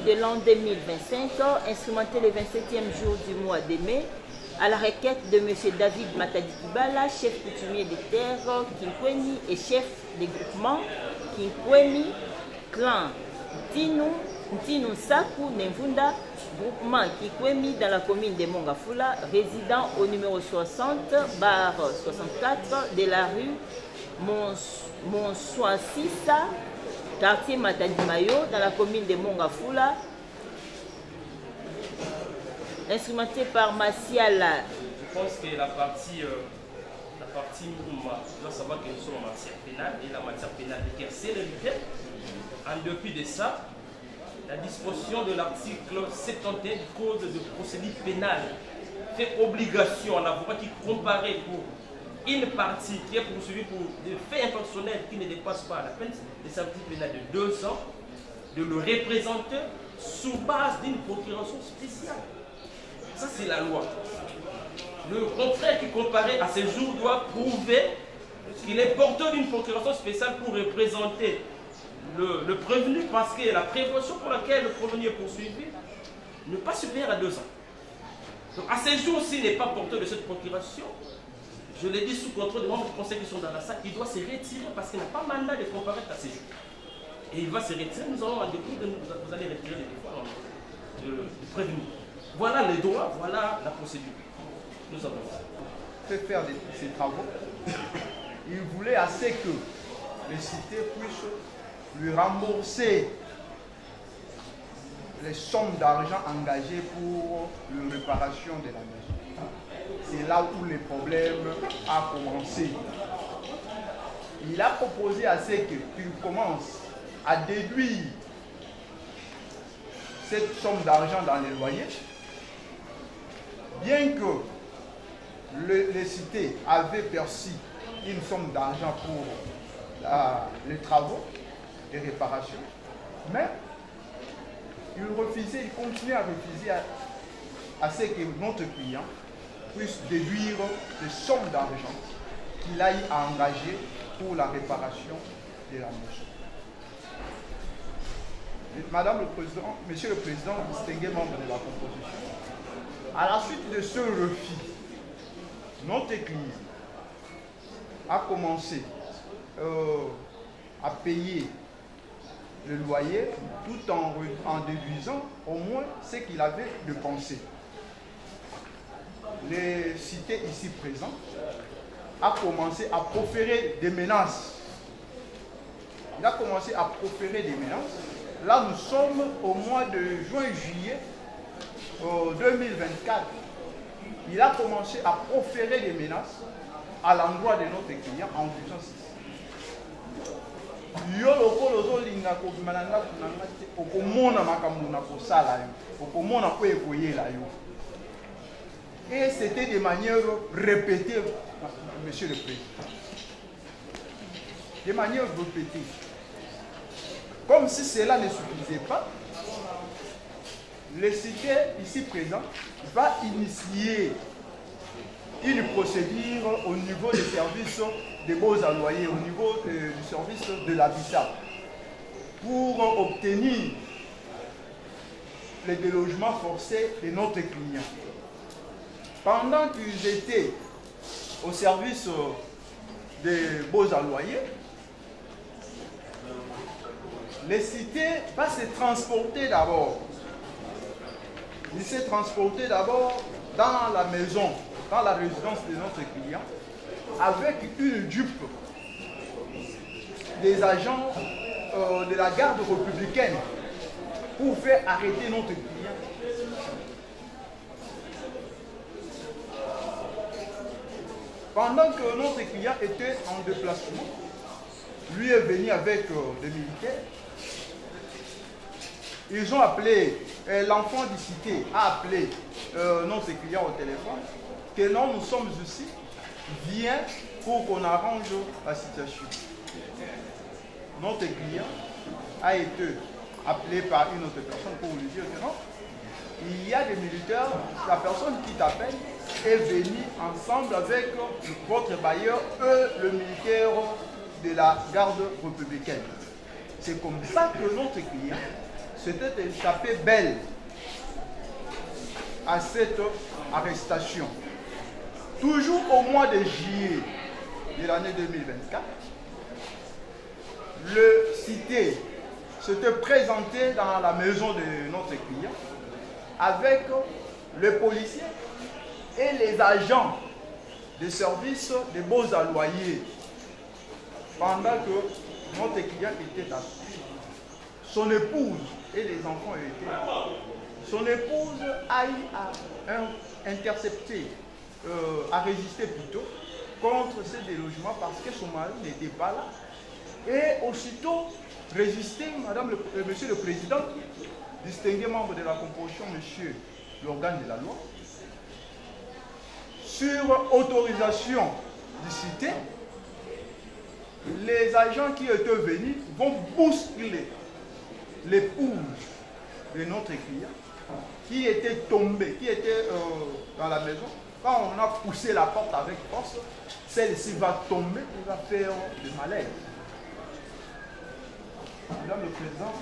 de l'an 2025, instrumenté le 27e jour du mois de mai, à la requête de M. David Matadi Kibala, chef coutumier des terres Kinkweni et chef des groupements Kinkweni, clan Ntinu Saku Nemvunda, groupement Kikwemi dans la commune de Mongafula, résident au numéro 60, barre 64 de la rue Monsouansissa, quartier Matadi-Mayo, dans la commune de Mongafula, instrumenté par Massiala. Je pense que la partie Mouma doit savoir que nous sommes en matière pénale et la matière pénale est célérée. En dépit de ça, la disposition de l'article 71 du Code de procédure pénale fait obligation à l'avocat qui comparaît pour une partie qui est poursuivie pour des faits infractionnels qui ne dépassent pas la peine de servitude pénale de 2 ans, de le représenter sous base d'une procuration spéciale. Ça, c'est la loi. Le confrère qui comparaît à ce jour doit prouver qu'il est porteur d'une procuration spéciale pour représenter le prévenu, parce que la prévention pour laquelle le prévenu est poursuivi n'est pas supérieure à 2 ans. Donc à ce jour, s'il n'est pas porteur de cette procuration, je l'ai dit sous contrôle des membres du conseil qui sont dans la salle, il doit se retirer parce qu'il n'a pas mandat de comparaître à ce jour. Et il va se retirer, nous allons en découvrir que vous allez retirer les défauts du prévenu. Voilà les droits, voilà la procédure. Nous avons fait faire ces travaux. Il voulait assez que les cités puissent lui rembourser les sommes d'argent engagées pour la réparation de la maison. C'est là où le problème a commencé. Il a proposé à ce qu'il commence à déduire cette somme d'argent dans les loyers, bien que les cités avaient perçu une somme d'argent pour les travaux et réparations, mais il refusait, il continuait à refuser à ce que notre client puisse déduire les sommes d'argent qu'il a engagées pour la réparation de la maison. Madame le Président, Monsieur le Président, distingué membre de la composition, à la suite de ce refus, notre client a commencé à payer le loyer tout en déduisant au moins ce qu'il avait dépensé. Les cités ici présentes a commencé à proférer des menaces. Il a commencé à proférer des menaces. Là, nous sommes au mois de juin-juillet 2024. Il a commencé à proférer des menaces à l'endroit de notre client en disant ceci. Yo lokolo zolinga ko mananga kunanga te okomona makambo na kosala yo okomona ko ekoyela yo. Et c'était de manière répétée, Monsieur le Président. De manière répétée. Comme si cela ne suffisait pas, le cité ici présent va initier une procédure au niveau des services des baux à loyer, au niveau du service de l'habitat, pour obtenir le délogement forcé de notre client. Pendant qu'ils étaient au service des baux à loyer, les cités vont se transporter d'abord. Ils se transporter d'abord dans la maison, dans la résidence de notre client, avec une jupe des agents de la garde républicaine pour faire arrêter notre client. Pendant que notre client était en déplacement, lui est venu avec des militaires. Ils ont appelé, l'enfant du cité a appelé notre client au téléphone, que non, nous sommes ici, viens pour qu'on arrange la situation. Notre client a été appelé par une autre personne pour lui dire que non, il y a des militaires, la personne qui t'appelle est venue ensemble avec votre bailleur et le militaire de la garde républicaine. C'est comme ça que notre client c'était d'échapper belle à cette arrestation. Toujours au mois de juillet de l'année 2024, le cité s'était présenté dans la maison de notre client avec le policier et les agents de service des beaux à loyer pendant que notre client était assis. Son épouse et les enfants étaient là. Son épouse a eu à intercepter, à résister plutôt contre ce délogement parce que son mari n'était pas là. Et aussitôt résister, monsieur le Président, distingué membre de la composition, monsieur l'organe de la loi, sur autorisation du cité, les agents qui étaient venus vont bousculer l'épouse de notre client qui était tombée, qui était dans la maison. Quand on a poussé la porte avec force, celle-ci va tomber et va faire du malaise. Madame le Président,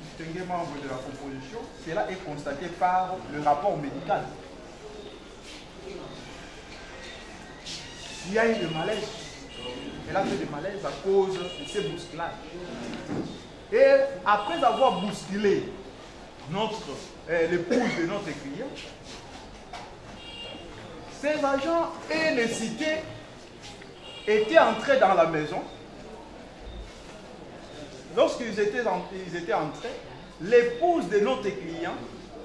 distingué membre de la composition, cela est constaté par le rapport médical. Il y a eu des malaises. Elle a fait des malaises à cause de ces bousculades. Et après avoir bousculé l'épouse de notre client, ces agents et les cités étaient entrés dans la maison. Lorsqu'ils étaient entrés, l'épouse de notre client,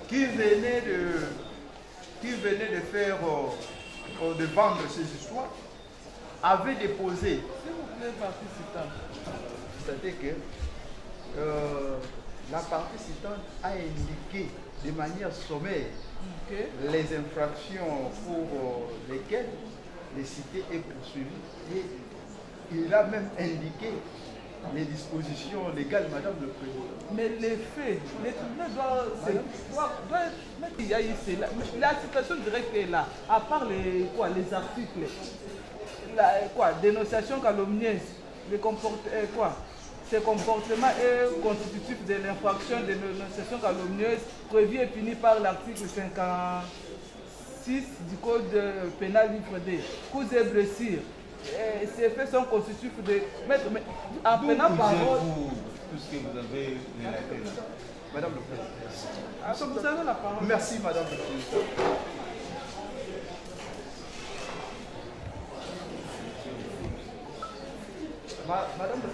qui venait de faire, de vendre ses histoires, avait déposé. S'il vous plaît, participant. C'est-à-dire que la participante a indiqué de manière sommaire les infractions pour lesquelles les cités est poursuivi. Et il a même indiqué les dispositions légales, Madame le Président. Mais les faits, les tribunaux doivent mettre il y a ici, la situation directe est là, à part les articles, dénonciation calomnieuse, ces comportements est constitutif de l'infraction de dénonciation calomnieuse prévu et puni par l'article 56 du Code pénal livre D. Coups et blessures. Ces faits sont constitutifs de mettre. En prenant parole. Tout ce que vous avez relaté là. Madame le Président. Ah, vous avez la parole. Merci, Madame le Président. Madame le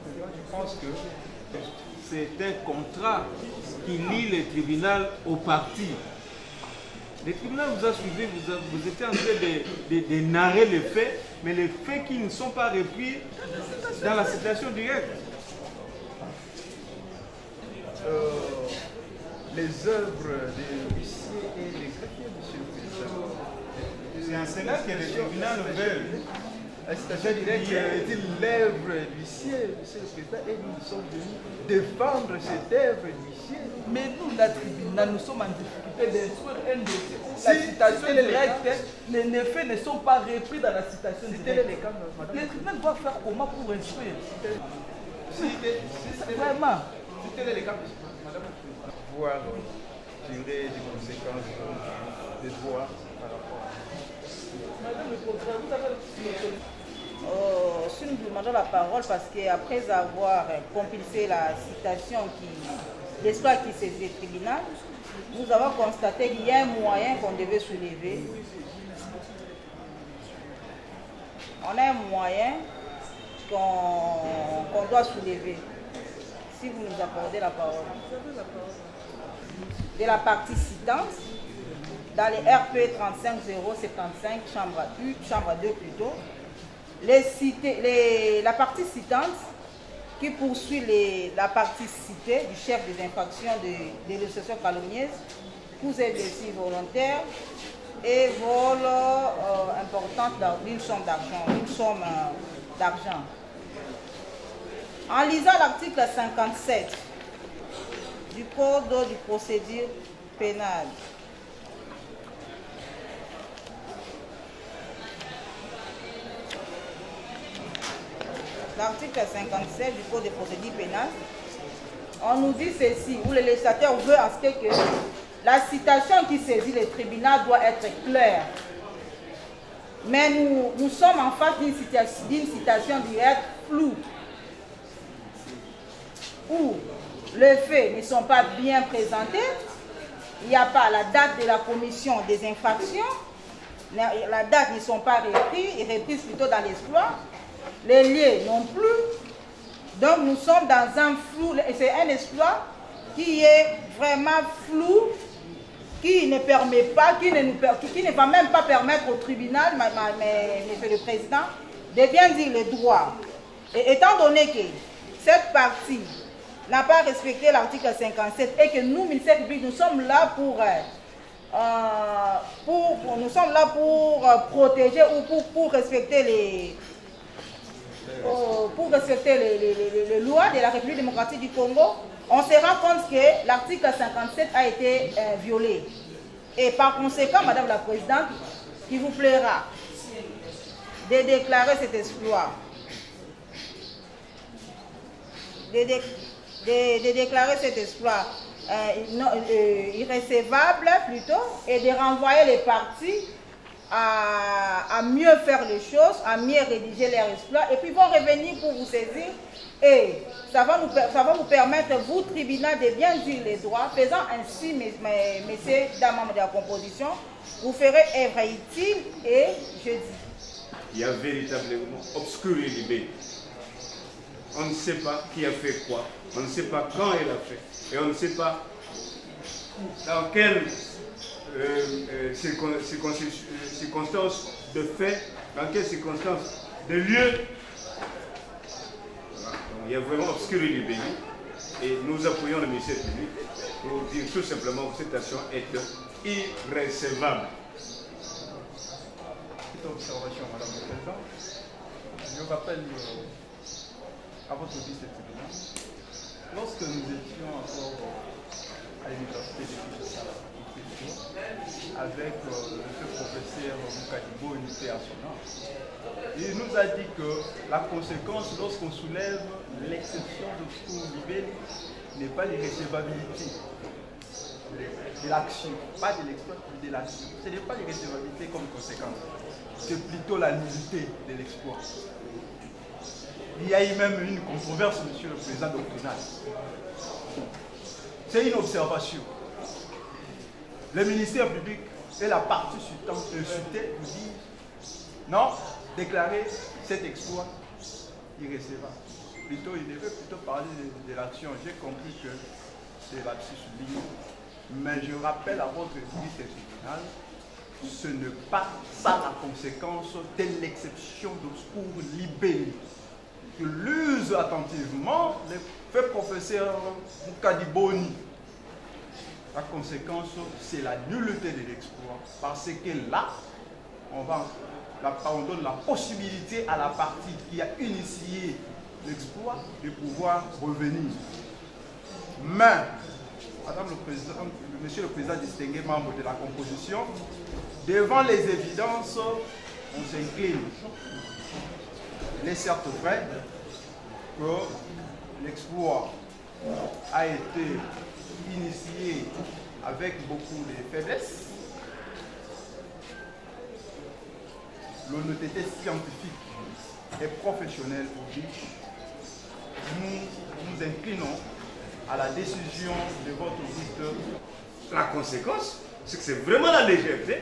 Président, je pense que c'est un contrat qui lie le tribunal au parti. Le tribunal vous a suivi, vous étiez en train de narrer les faits, mais les faits qui ne sont pas repris dans la citation directe. Les œuvres des huissiers et des greffiers, monsieur le Président. C'est en cela que le tribunal veut. La citation directe est l'œuvre d'huissier, monsieur le Président, et nous sommes venus défendre cette œuvre d'huissier. Mais nous, la tribunal, nous sommes en difficulté d'instruire un dossier. La citation directe, les faits ne sont pas repris dans la citation directe. Les tribunaux doivent faire comment pour instruire? Vraiment. Si tel est le cas, madame, pouvoir tirer des conséquences des droits par rapport à... Madame le Président, vous avez si nous demandons la parole parce qu'après avoir compilé la citation l'histoire qui saisit le tribunal, nous avons constaté qu'il y a un moyen qu'on devait soulever. On a un moyen qu'on doit soulever. Si vous nous accordez la parole. De la partie citante, dans les RP 35075, chambre 1, chambre 2 plutôt, la partie citante qui poursuit la partie citée du chef des infractions de dénonciation calomnieuse, coups et blessures volontaires et vol important d'une somme d'argent. En lisant l'article 57 du Code de procédure pénale, l'article 57 du Code de procédure pénale, on nous dit ceci, où le législateur veut à ce que la citation qui saisit le tribunal doit être claire. Mais nous sommes en face d'une citation directe floue, où les faits ne sont pas bien présentés, il n'y a pas la date de la commission des infractions, la date ne sont pas reprises plutôt dans l'exploit, les lieux non plus. Donc nous sommes dans un flou, c'est un exploit qui est vraiment flou, qui ne permet pas, qui ne va même pas permettre au tribunal, Monsieur le Président, de bien dire le droit. Et étant donné que cette partie n'a pas respecté l'article 57 et que nous, ministère public, nous sommes là pour protéger ou pour respecter les lois de la République démocratique du Congo, on se rend compte que l'article 57 a été violé. Et par conséquent, Madame la Présidente, qu'il vous plaira de déclarer cet exploit, de déclarer cet exploit irrécevable plutôt, et de renvoyer les parties à mieux faire les choses, à mieux rédiger leurs exploits, et puis vont revenir pour vous saisir, et ça va vous permettre, vous, tribunal, de bien dire les droits. Faisant ainsi, messieurs, dames, membres de la composition, vous ferez œuvre utile, et je dis. Il y a véritablement obscuré l'idée. On ne sait pas qui a fait quoi, on ne sait pas quand elle a fait, et on ne sait pas dans quelles circonstances de fait, dans quelles circonstances de lieu. Voilà. Donc, il y a vraiment obscuré les pays, et nous appuyons le ministère public pour dire tout simplement que cette action est irrécevable. Petite observation, Madame la Présidente. Je rappelle à votre liste de tribunal, lorsque nous étions encore à l'université de Kinshasa, avec le professeur Mukadibo, unité à son âge, il nous a dit que la conséquence, lorsqu'on soulève l'exception d'obscur libellé, n'est pas l'irrécevabilité de l'action, pas de l'exploit, mais de l'action. Ce n'est pas l'irrécevabilité comme conséquence, c'est plutôt la nullité de l'exploit. Il y a eu même une controverse, Monsieur le Président doctrinal. C'est une observation. Le ministère public et la partie insultée vous disent non, déclarer cet exploit irrécevable. Plutôt, il devait plutôt parler de l'action. J'ai compris que c'est là-dessus souligné. Mais je rappelle à votre ministre tribunal, ce n'est pas ça la conséquence de l'exception d'obscur libellé. Que l'use attentivement le fait professeur Mukadiboni. La conséquence, c'est la nullité de l'exploit. Parce que là, on donne la possibilité à la partie qui a initié l'exploit de pouvoir revenir. Mais, Madame le Président, Monsieur le Président distingué, membre de la composition, devant les évidences, on s'incline. Il est certes vrai que l'exploit a été initié avec beaucoup de faiblesses. L'honnêteté scientifique et professionnelle oblige. Nous nous inclinons à la décision de votre auditeur. La conséquence, c'est que c'est vraiment la légèreté.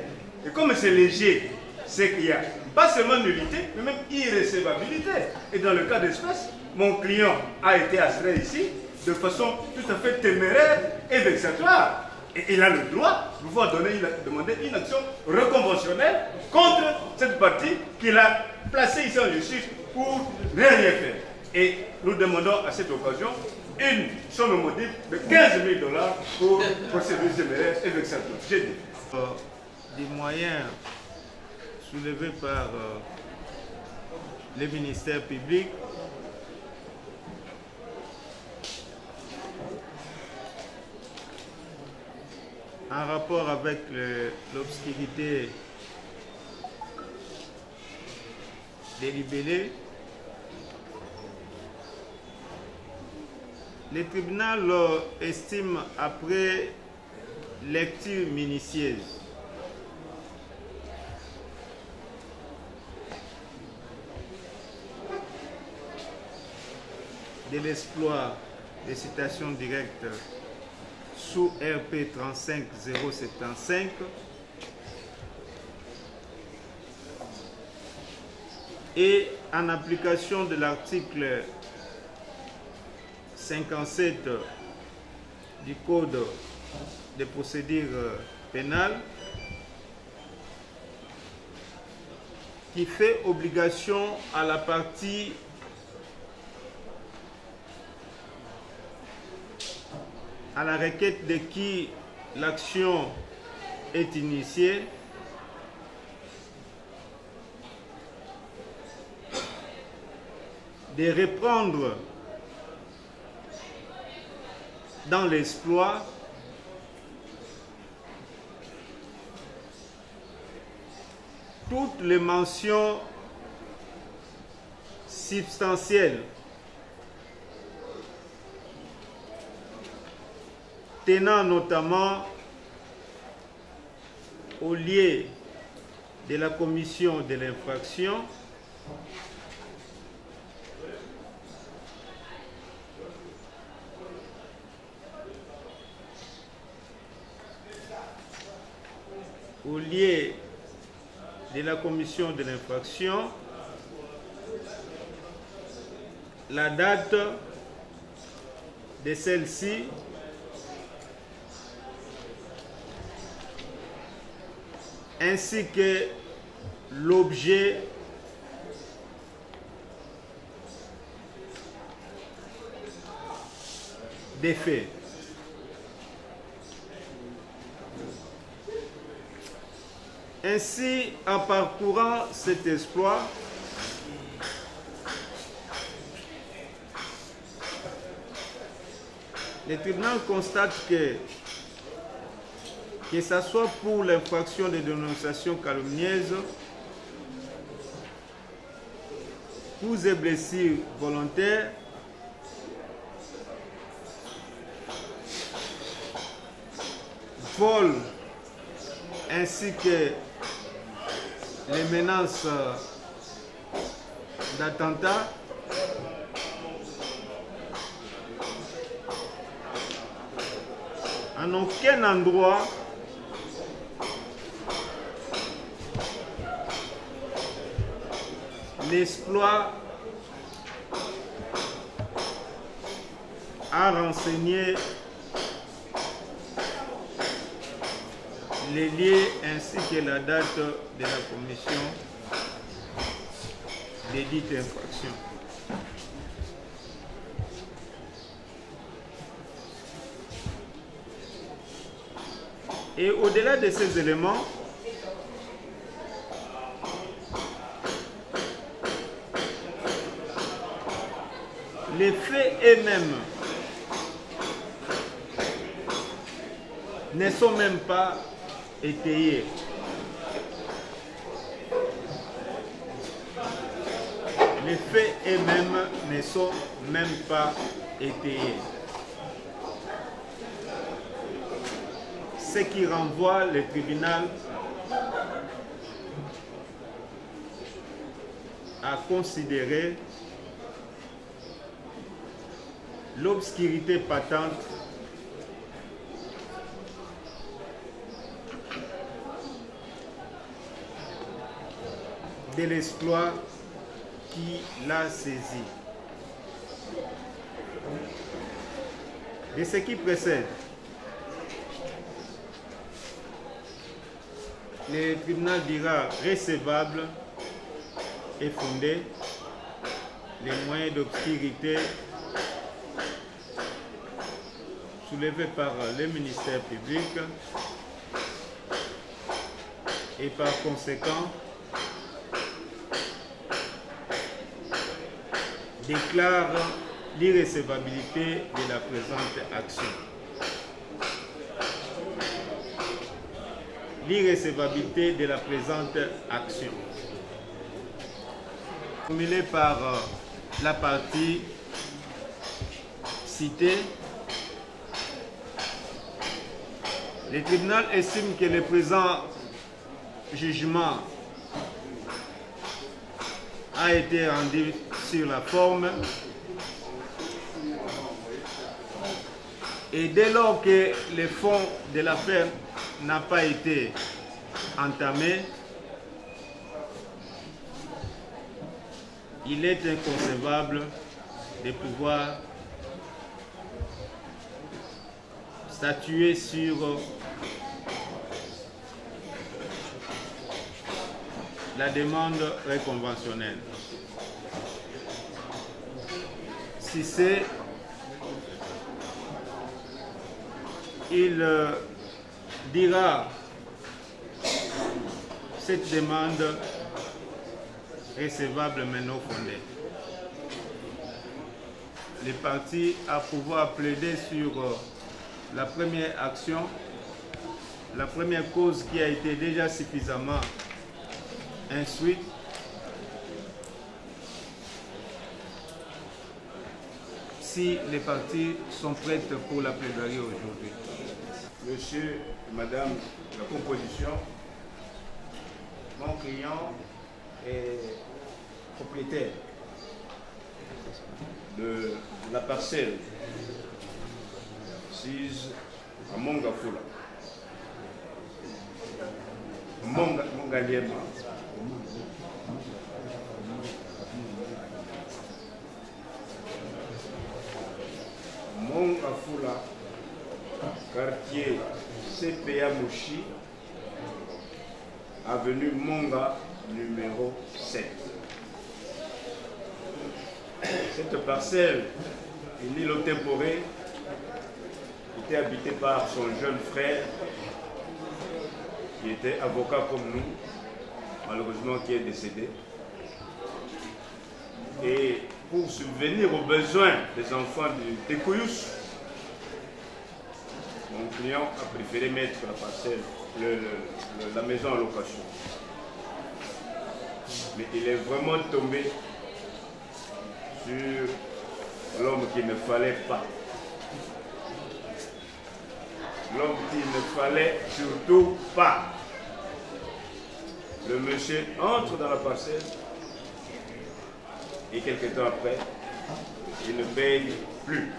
Et comme c'est léger, c'est qu'il y a pas seulement nullité, mais même irrécevabilité. Et dans le cas d'espèce, mon client a été astreint ici de façon tout à fait téméraire et vexatoire. Et il a le droit de pouvoir demander une action reconventionnelle contre cette partie qu'il a placée ici en justice pour rien faire. Et nous demandons à cette occasion une somme modique de 15 000 $ pour procédure téméraire et vexatoire. J'ai dit. Des moyens soulevés par les ministères publics en rapport avec l'obscurité des libellés le tribunal estime, après lecture minutieuse de l'exploit des citations directes sous RP 35075, et en application de l'article 57 du Code de procédure pénale, qui fait obligation à la partie à la requête de qui l'action est initiée de reprendre dans l'exploit toutes les mentions substantielles tenant notamment au lieu de la commission de l'infraction, au lieu de la commission de l'infraction, la date de celle-ci, ainsi que l'objet des faits. Ainsi, en parcourant cet exploit, le tribunal constate que ce soit pour l'infraction de dénonciation calomnieuse, coups et blessures volontaires, vol ainsi que les menaces d'attentat, en aucun endroit l'exploit a renseigné les lieux ainsi que la date de la commission de dite infraction. Et au-delà de ces éléments, les faits eux-mêmes ne sont même pas étayés. Les faits eux-mêmes ne sont même pas étayés. Ce qui renvoie le tribunal à considérer l'obscurité patente de l'exploit qui l'a saisi. De ce qui précède, le tribunal dira recevable et fondé les moyens d'obscurité soulevés par le ministère public et par conséquent déclare l'irrecevabilité de la présente action. L'irrecevabilité de la présente action. Formulée par la partie cité, le tribunal estime que le présent jugement a été rendu sur la forme et dès lors que le fond de l'affaire n'a pas été entamé, il est inconcevable de pouvoir statuer sur la demande réconventionnelle. Si c'est, il dira cette demande recevable mais non fondée. Les partis à pouvoir plaider sur la première action, la première cause qui a été déjà suffisamment instruite, si les partis sont prêts pour la plaidoirie aujourd'hui. Monsieur et Madame, la composition, mon client est propriétaire de la parcelle 6 à Mongafula. Mongaliema. Mongafula, quartier CPA Mouchi, avenue Monga, numéro 7. Cette parcelle, une île temporée, était habitée par son jeune frère, qui était avocat comme nous, malheureusement qui est décédé. Et pour subvenir aux besoins des enfants de Tekoyous, mon client a préféré mettre la parcelle, la maison en location. Mais il est vraiment tombé sur l'homme qu'il ne fallait pas. L'homme qu'il ne fallait surtout pas. Le monsieur entre dans la parcelle et quelques temps après, il ne paye plus.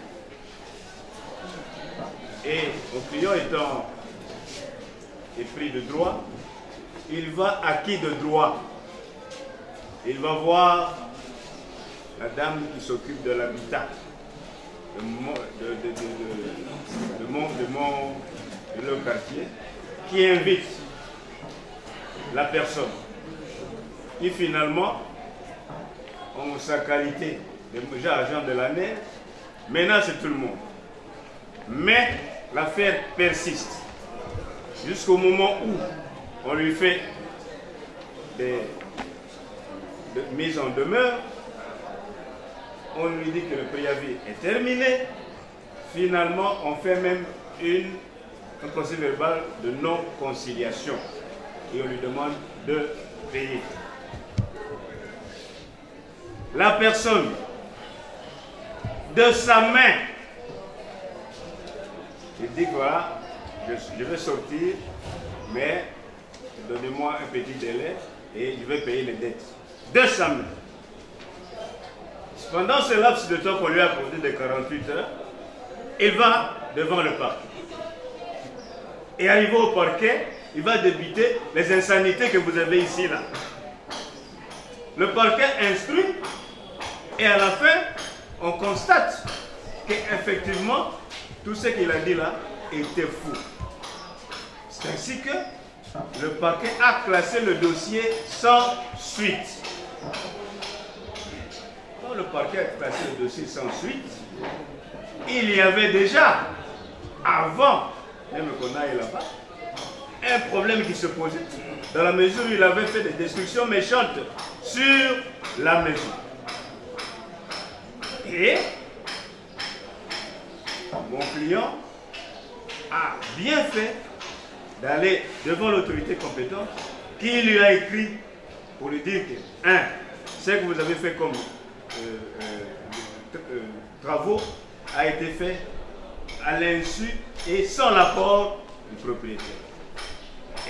Et mon client étant épris de droit, il va à qui de droit? Il va voir la dame qui s'occupe de l'habitat de leur quartier, qui invite la personne qui finalement, en sa qualité de agent de l'année, menace tout le monde. Mais l'affaire persiste jusqu'au moment où on lui fait des mises en demeure, on lui dit que le préavis est terminé. Finalement, on fait même un procès verbal de non-conciliation et on lui demande de payer. La personne, de sa main, il dit que voilà, je vais sortir, mais donnez-moi un petit délai et je vais payer les dettes. De sa main. Pendant ce laps de temps qu'on lui a accordé de 48 heures, il va devant le parquet. Et arrivé au parquet, il va débiter les insanités que vous avez ici là. Le parquet instruit et à la fin, on constate qu'effectivement, tout ce qu'il a dit là était fou. C'est ainsi que le parquet a classé le dossier sans suite. Quand le parquet a classé le dossier sans suite, il y avait déjà, avant même qu'on aille là-bas, un problème qui se posait, dans la mesure où il avait fait des destructions méchantes sur la maison. Et mon client a bien fait d'aller devant l'autorité compétente qui lui a écrit pour lui dire que, 1, ce que vous avez fait comme travaux a été fait à l'insu et sans l'accord du propriétaire.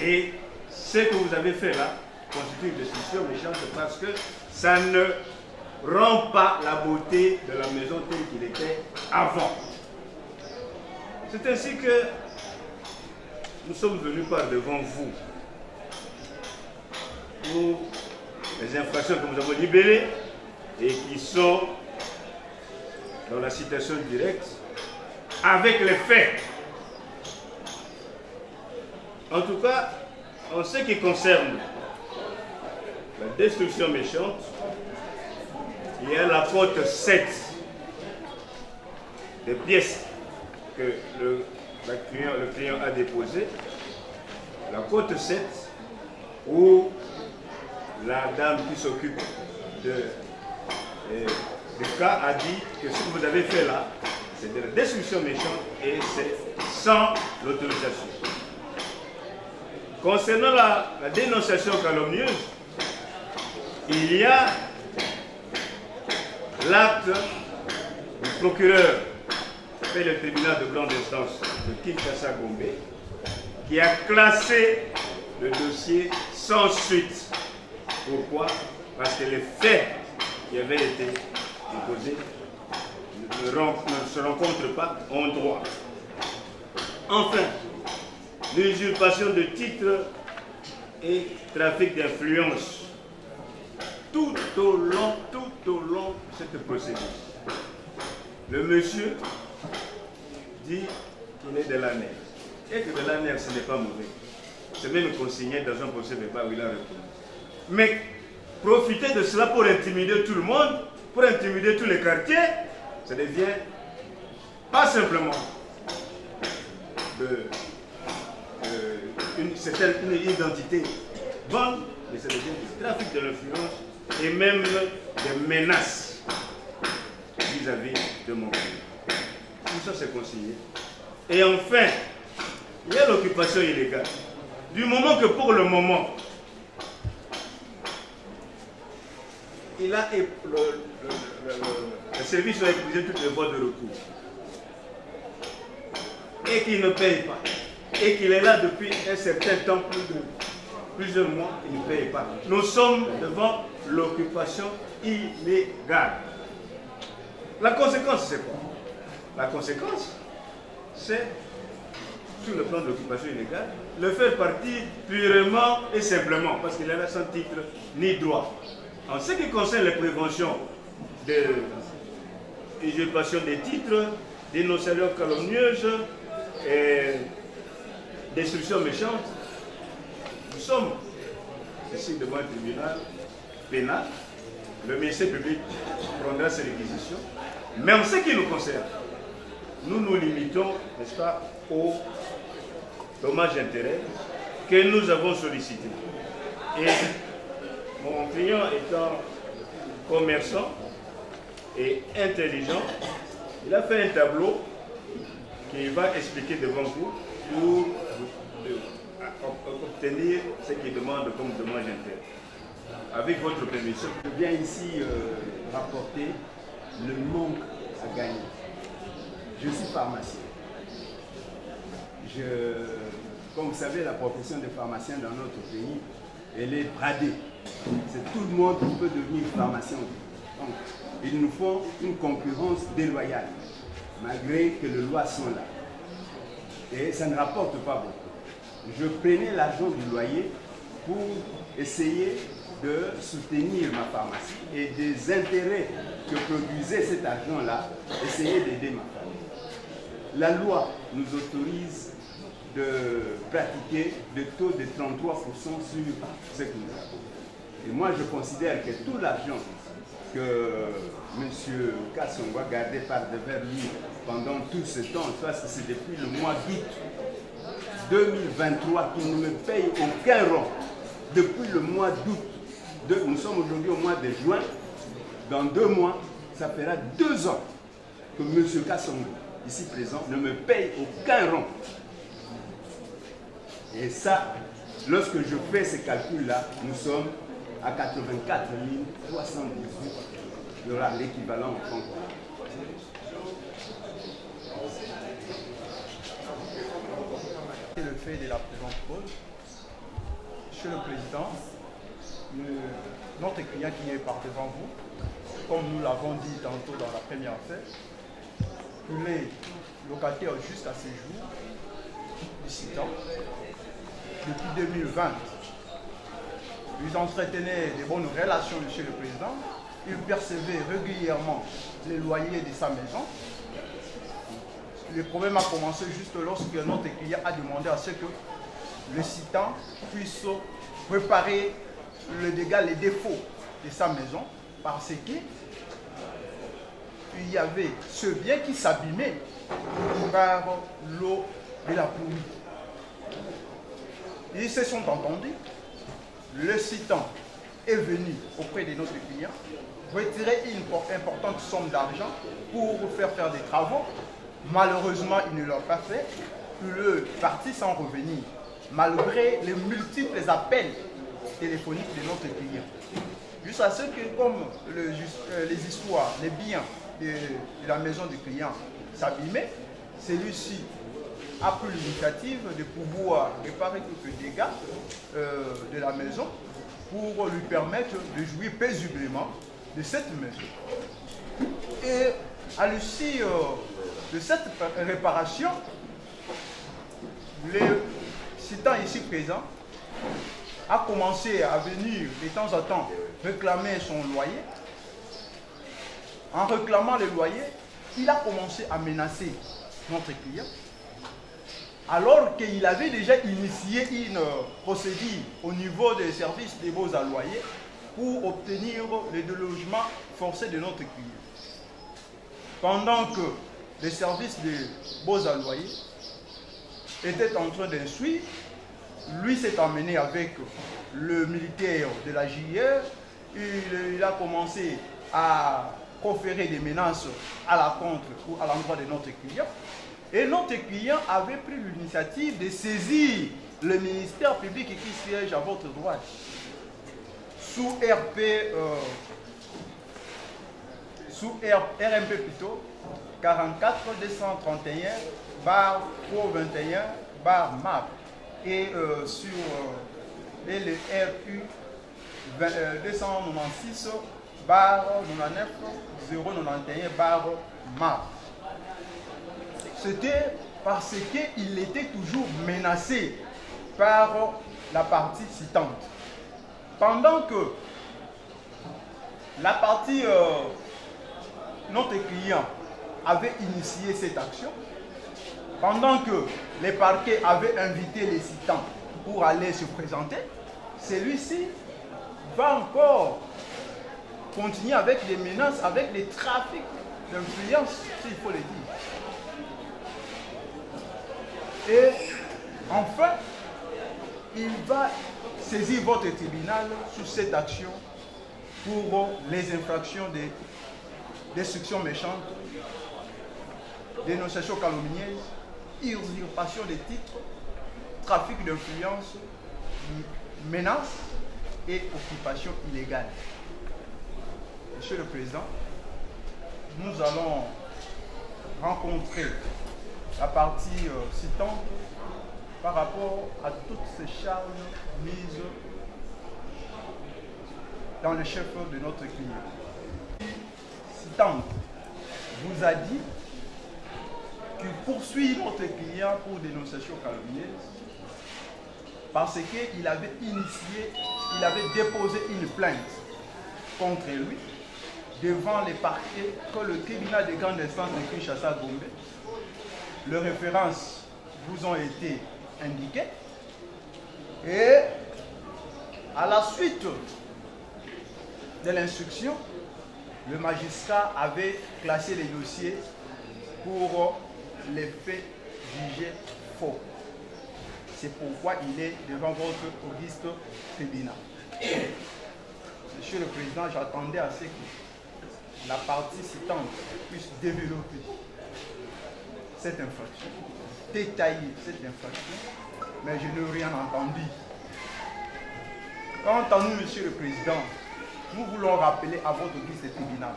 Et ce que vous avez fait là constitue une destruction méchante parce que ça ne rend pas la beauté de la maison telle qu'il était avant. C'est ainsi que nous sommes venus par devant vous pour les infractions que nous avons libellées et qui sont dans la citation directe avec les faits. En tout cas, en ce qui concerne la destruction méchante, il y a la cote 7 des pièces que le client a déposées. La cote 7 où la dame qui s'occupe du cas a dit que ce que vous avez fait là, c'est de la destruction méchante et c'est sans l'autorisation. Concernant la dénonciation calomnieuse, il y a l'acte du procureur fait le tribunal de grande instance de Kinshasa Gombe qui a classé le dossier sans suite. Pourquoi? Parce que les faits qui avaient été déposés ne se rencontrent pas en droit. Enfin, l'usurpation de titres et trafic d'influence. Tout au long de cette procédure, le monsieur dit qu'il est de la nerf. Et que de la nerf, ce n'est pas mauvais. C'est même consigné dans un procès verbal où il a répondu. Mais profiter de cela pour intimider tout le monde, pour intimider tous les quartiers, ça devient pas simplement une identité bonne, mais ça devient du trafic de l'influence et même des menaces vis-à-vis de mon pays. Tout ça c'est consigné. Et enfin, il y a l'occupation illégale. Du moment que pour le moment, le service a épuisé toutes les voies de recours et qu'il ne paye pas et qu'il est là depuis un certain temps, plusieurs mois, il ne paye pas. Nous sommes devant l'occupation illégale. La conséquence, c'est quoi? La conséquence, c'est, sur le plan de l'occupation illégale, le faire partir purement et simplement, parce qu'il est là sans titre ni droit. En ce qui concerne les préventions de usurpation des titres, dénonciation calomnieuse et destruction méchante, nous sommes ici devant un tribunal pénal. Le ministère public prendra ses réquisitions. Mais en ce qui nous concerne, nous nous limitons, n'est-ce pas, aux dommages-intérêts que nous avons sollicités. Et mon client étant commerçant et intelligent, il a fait un tableau qu'il va expliquer devant vous pour obtenir ce qu'il demande comme dommage-intérêt. Avec votre permission, je viens ici rapporter le manque à gagner. Je suis pharmacien. Comme vous savez, la profession de pharmacien dans notre pays, elle est bradée. C'est tout le monde qui peut devenir pharmacien. Donc, ils nous font une concurrence déloyale, malgré que les lois sont là. Et ça ne rapporte pas beaucoup. Je prenais l'argent du loyer pour essayer de soutenir ma pharmacie et des intérêts que produisait cet argent-là, essayer d'aider ma famille. La loi nous autorise de pratiquer des taux de 33% sur ce que nous avons. Et moi, je considère que tout l'argent que M. Kassongo a gardé par devers lui pendant tout ce temps, parce que c'est depuis le mois d'août 2023 qu'il ne me paye aucun rond. Depuis le mois d'août, nous sommes aujourd'hui au mois de juin, dans 2 mois, ça fera 2 ans que M. Kassongo, ici présent, ne me paye aucun rond. Et ça, lorsque je fais ces calculs-là, nous sommes à 84 318. Il y aura l'équivalent en francs. faits de la présente cause. Monsieur le Président, notre client qui est par devant vous, comme nous l'avons dit tantôt dans la première affaire, il est locataire jusqu'à ce jour du Citan. Depuis 2020, ils entretenaient de bonnes relations, Monsieur le Président. Il percevait régulièrement les loyers de sa maison. Le problème a commencé juste lorsque notre client a demandé à ce que le Citan puisse réparer les dégâts, les défauts de sa maison, parce qu'il y avait ce bien qui s'abîmait par l'eau de la pluie. Ils se sont entendus. Le Citan est venu auprès de notre client retirer une importante somme d'argent pour faire des travaux. Malheureusement, il ne l'a pas fait. Il est parti sans revenir, malgré les multiples appels téléphoniques de notre client. Jusqu'à ce que, comme les histoires, les biens de la maison du client s'abîmaient, celui-ci a pris l'initiative de pouvoir réparer quelques dégâts de la maison pour lui permettre de jouir paisiblement de cette maison. Et à l'issue de cette réparation, le Citan ici présent a commencé à venir de temps en temps réclamer son loyer. En réclamant le loyer, il a commencé à menacer notre client, alors qu'il avait déjà initié une procédure au niveau des services des baux à loyer pour obtenir le délogement forcé de notre client. Pendant que les services des baux à loyer étaient en train d'instruire, lui s'est emmené avec le militaire de la JR. Il a commencé à conférer des menaces à la contre ou à l'endroit de notre client. Et notre client avait pris l'initiative de saisir le ministère public qui siège à votre droite, sous RMP plutôt, 44 231 /21 /MAP et sur le RU 296 /99 091 /MAP. C'était parce qu'il était toujours menacé par la partie citante. Pendant que la partie, notre client avait initié cette action, pendant que les parquets avaient invité les citants pour aller se présenter, celui-ci va encore continuer avec des menaces, avec des trafics d'influence, s'il faut le dire. Et enfin, il va saisir votre tribunal sous cette action pour les infractions de destruction méchante, dénonciation calomnieuse, usurpation des titres, trafic d'influence, menace et occupation illégale. Monsieur le Président, nous allons rencontrer la partie citante par rapport à toutes ces charges mises dans le chef de notre client. Citante vous a dit qu'il poursuit notre client pour dénonciation calomnieuse parce qu'il avait initié, il avait déposé une plainte contre lui devant les parquets que le tribunal de grande instance de Kinshasa-Gombe. Les références vous ont été indiquées et à la suite de l'instruction, le magistrat avait classé les dossiers pour les faits jugés faux. C'est pourquoi il est devant votre auguste tribunal. Monsieur le Président, j'attendais à ce que la partie citante puisse développer cette infraction, détailler cette infraction, mais je n'ai rien entendu. Quant à nous, Monsieur le Président, nous voulons rappeler à votre auguste tribunal,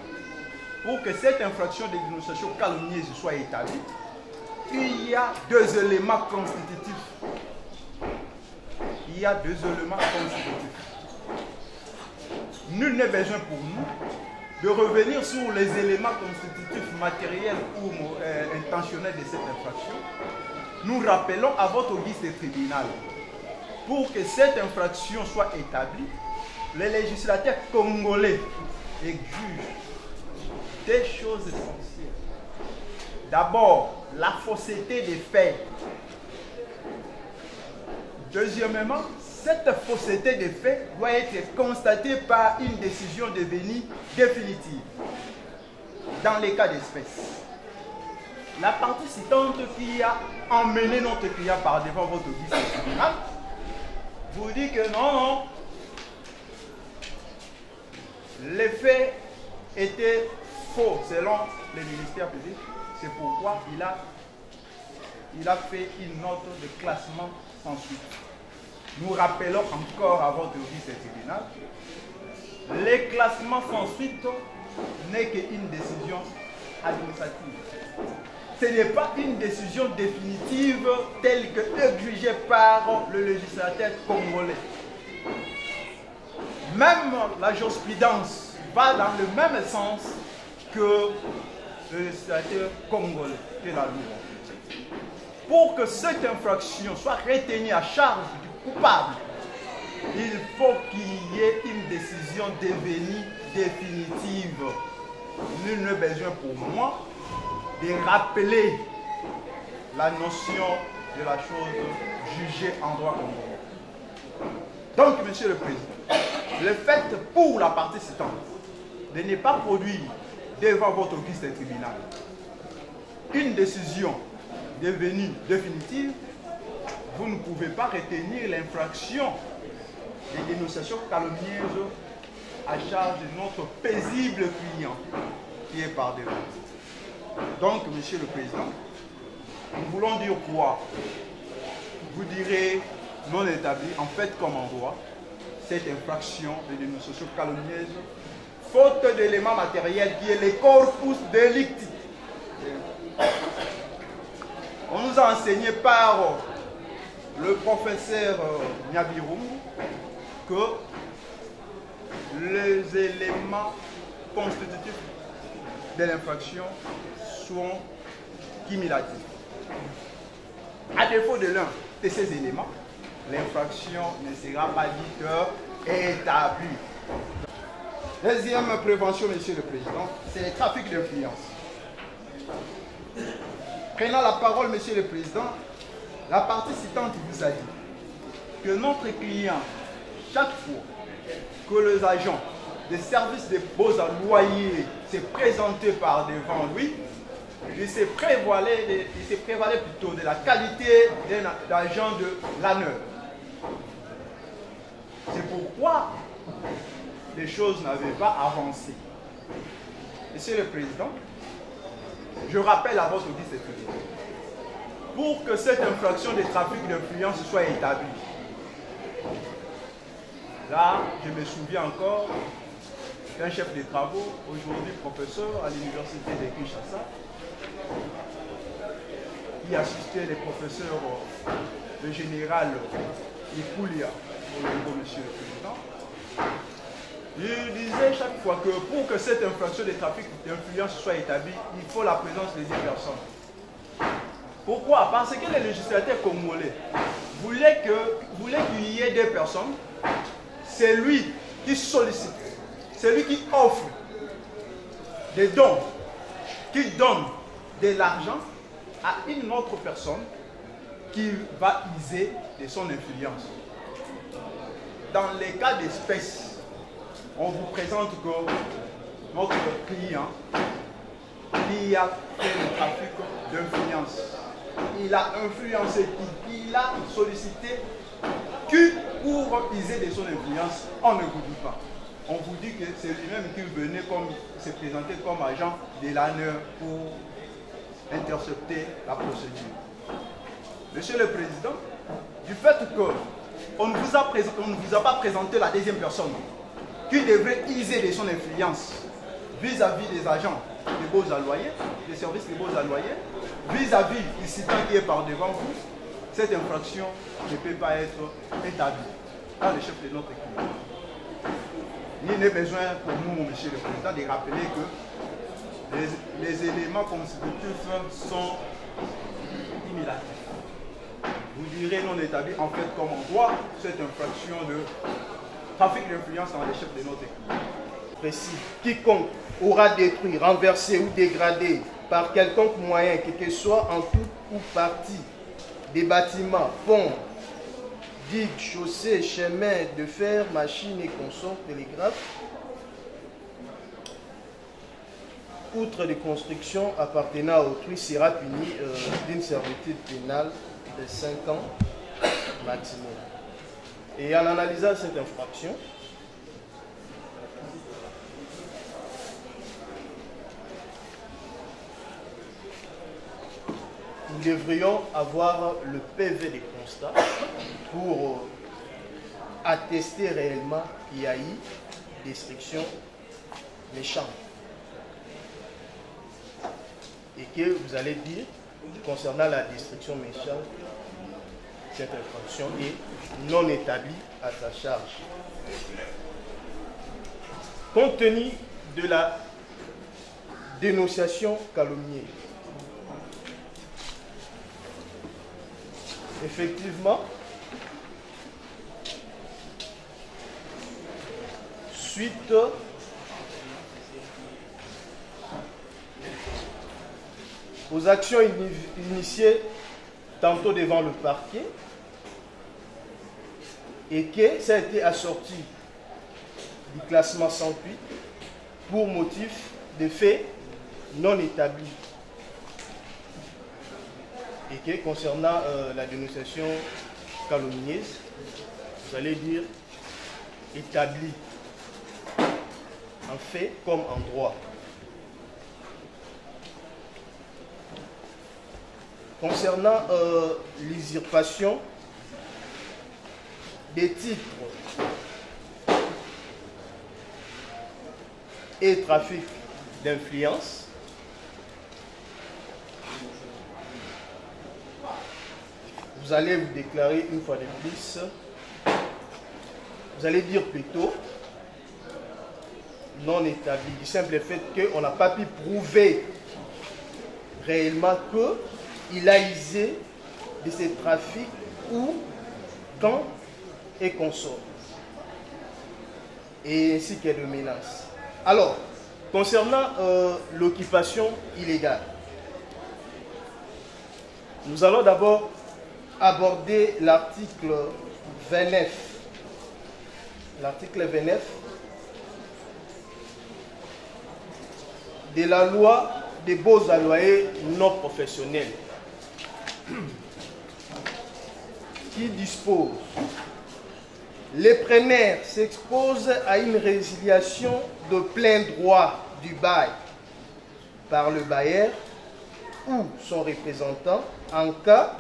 pour que cette infraction de dénonciation calomnieuse soit établie, il y a deux éléments constitutifs il y a 2 éléments constitutifs. Nul n'est besoin pour nous de revenir sur les éléments constitutifs matériels ou intentionnels de cette infraction. Nous rappelons à votre guise de tribunal, pour que cette infraction soit établie, les législateurs congolais exigent des choses essentielles. D'abord, la fausseté des faits. Deuxièmement, cette fausseté des faits doit être constatée par une décision devenue définitive. Dans les cas d'espèce, la partie citante qui a emmené notre client par devant votre guise de tribunal vous dit que non, les faits étaient faux selon le ministère public. C'est pourquoi il a fait une note de classement sans suite. Nous rappelons encore à votre vice tribunal, le classement sans suite n'est qu'une décision administrative. Ce n'est pas une décision définitive telle que exigée par le législateur congolais. Même la jurisprudence va dans le même sens que le législateur congolais, qui est la loi. Pour que cette infraction soit retenue à charge du coupable, il faut qu'il y ait une décision devenue définitive. Nul n'est besoin pour moi de rappeler la notion de la chose jugée en droit congolais. Donc, Monsieur le Président, le fait pour la partie citante de ne pas produire devant votre guise de tribunal une décision devenue définitive, vous ne pouvez pas retenir l'infraction des dénonciations calomnieuses à charge de notre paisible client qui est par devant. Donc, Monsieur le Président, nous voulons dire quoi? Vous direz non établi, en fait comme en droit, cette infraction de dénonciation calomnieuse, faute d'éléments matériels qui est le corpus delicti. On nous a enseigné par le professeur Nyabirum que les éléments constitutifs de l'infraction sont cumulatifs. À défaut de l'un de ces éléments, l'infraction ne sera pas dite établie. Deuxième prévention, Monsieur le Président, c'est le trafic d'influence. Prenant la parole, Monsieur le Président, la partie citante vous a dit que notre client, chaque fois que les agents des services de beaux loyers se présentaient par devant lui, il se prévalait plutôt de la qualité d'un agent de l'ANER. C'est pourquoi les choses n'avaient pas avancé. Monsieur le Président, je rappelle à votre vice-président, pour que cette infraction de trafic d'influence soit établie, là, je me souviens encore d'un chef de travaux, aujourd'hui professeur à l'université de Kinshasa, qui assistait les professeurs, le général Ikulia, au niveau, Monsieur le Président. Il disait chaque fois que pour que cette infraction de trafic d'influence soit établie, il faut la présence des 10 personnes. Pourquoi? Parce que les législateurs congolais voulaient qu'il y ait 2 personnes. C'est lui qui sollicite, c'est lui qui offre des dons, qui donne de l'argent à une autre personne qui va user de son influence. Dans les cas d'espèce, on vous présente que notre client, qui a fait le trafic d'influence, il a influencé qui? Il a sollicité qui pour user de son influence? On ne vous dit pas. On vous dit que c'est lui-même qui venait se présenter comme agent de l'ANER pour intercepter la procédure. Monsieur le Président, du fait qu'on ne vous a pas présenté la deuxième personne qui devrait user de son influence vis-à-vis des agents des beaux alloyers, des services des beaux alloyers, vis-à-vis du citant qui est par devant vous, cette infraction ne peut pas être établie par le chef de notre équipe. Il n'est besoin pour nous, monsieur le président, de rappeler que les éléments constitutifs sont immédiatifs. Vous direz non établi, en fait, comme on voit cette infraction de trafic d'influence dans les chefs de notre équipe. Précis. Quiconque aura détruit, renversé ou dégradé par quelconque moyen, que ce soit en tout ou partie, des bâtiments, ponts, digues, chaussées, chemins de fer, machines et consorts, télégraphes, outre des constructions appartenant à autrui, sera puni d'une servitude pénale de 5 ans maximum. Et en analysant cette infraction, nous devrions avoir le PV des constats pour attester réellement qu'il y a eu destruction méchante. Et que vous allez dire, concernant la destruction méchante, cette infraction est non établie à sa charge. Compte tenu de la dénonciation calomnieuse, effectivement, suite aux actions initiées tantôt devant le parquet et que ça a été assorti du classement 108 pour motif de faits non établis. Et que concernant la dénonciation calomnieuse, vous allez dire établi en fait comme en droit. Concernant l'usurpation des titres et trafic d'influence, vous allez vous déclarer une fois de plus, vous allez dire plutôt non établi, du simple fait qu'on n'a pas pu prouver réellement qu'il a usé de ces trafics où, quand et consort, et ainsi que de menaces. Alors, concernant l'occupation illégale, nous allons d'abord aborder l'article 29. L'article 29 de la loi des baux à loyer non professionnels qui dispose: les preneurs s'exposent à une résiliation de plein droit du bail par le bailleur ou son représentant en cas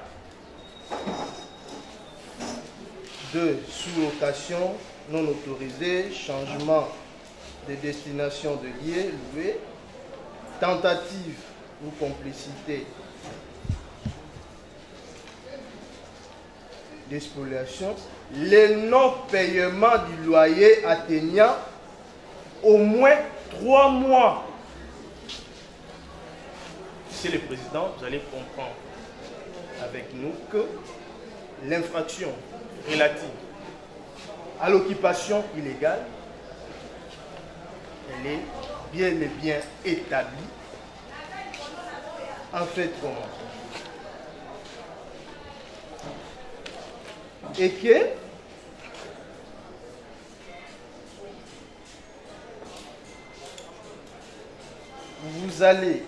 de sous-location non autorisée, changement de destination de lieu loué, tentative ou complicité d'expoliation, le non-paiement du loyer atteignant au moins 3 mois. Monsieur le Président, vous allez comprendre avec nous que l'infraction relative à l'occupation illégale, elle est bien et bien établie en fait comment. Et que vous allez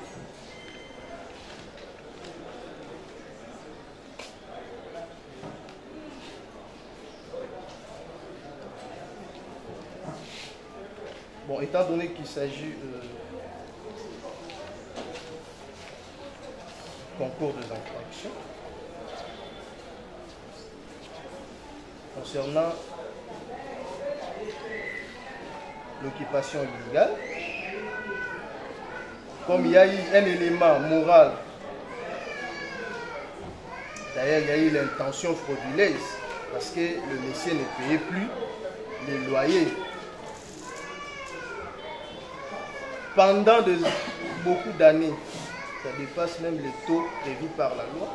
bon, étant donné qu'il s'agit concours des infractions, concernant l'occupation illégale, comme il y a eu un élément moral D'ailleurs, il y a eu l'intention frauduleuse parce que le monsieur ne payait plus les loyers. Pendant beaucoup d'années, ça dépasse même les taux prévus par la loi.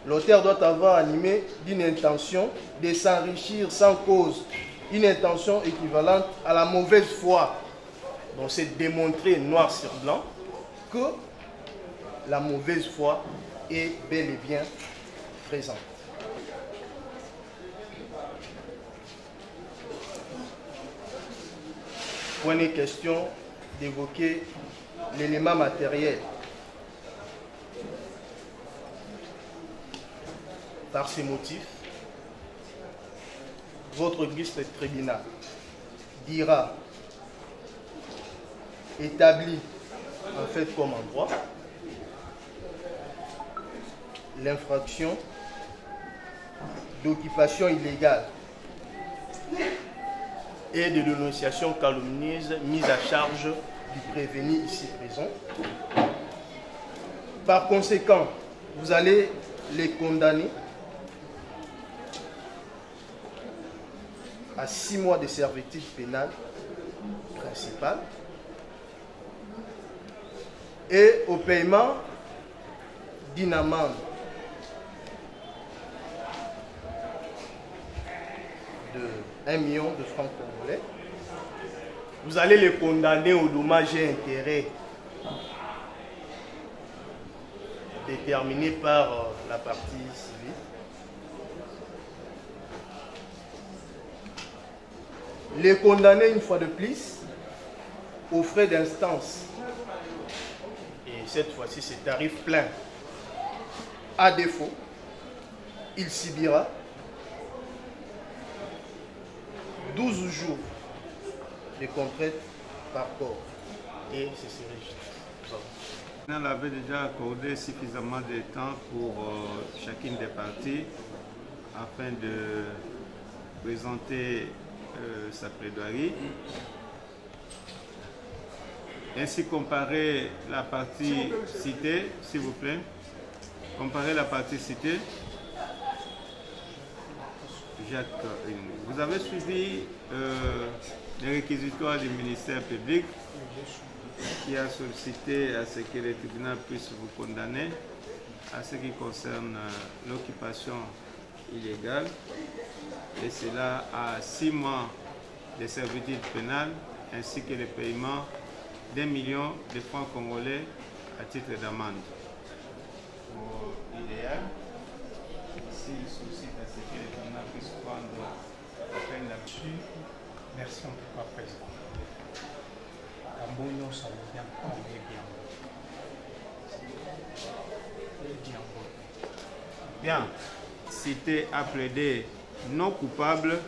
L'auteur doit avoir animé d'une intention de s'enrichir sans cause, une intention équivalente à la mauvaise foi. Donc c'est démontré noir sur blanc que la mauvaise foi est bel et bien présente. Point est question d'évoquer l'élément matériel. Par ces motifs, votre illustre tribunal dira établi en fait comme en droit l'infraction d'occupation illégale et de dénonciation calomnieuse mise à charge du prévenu ici présent. Par conséquent, vous allez les condamner à 6 mois de servitude pénale principale et au paiement d'une amende de 1 million de francs congolais. Vous allez les condamner au dommage et intérêt déterminé par la partie civile. Les condamner une fois de plus aux frais d'instance. Et cette fois-ci, c'est tarif plein. À défaut, il subira 12 jours de contrainte par corps. Et c'est justice. On avait déjà accordé suffisamment de temps pour chacune des parties afin de présenter sa plaidoirie. Ainsi, comparer la partie citée, s'il vous plaît. Comparer la partie citée. Jacques, vous avez suivi les réquisitoires du ministère public qui a sollicité à ce que le tribunal puisse vous condamner à ce qui concerne l'occupation illégale, et cela à 6 mois de servitude pénale ainsi que le paiement d'1 million de francs congolais à titre d'amende. Pour l'idéal, s'il suscite à ce que le tribunal puisse prendre la peine là-dessus. Merci en tout cas, président. Ambonio, ça vous vient pas, mais bien. Bien. Cité à plaider non coupable,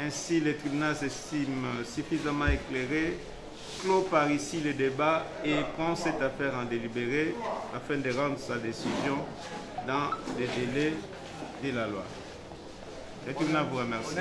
ainsi le tribunal s'estime suffisamment éclairé, clôt par ici le débat et prend cette affaire en délibéré afin de rendre sa décision dans les délais de la loi. Le tribunal vous remercie.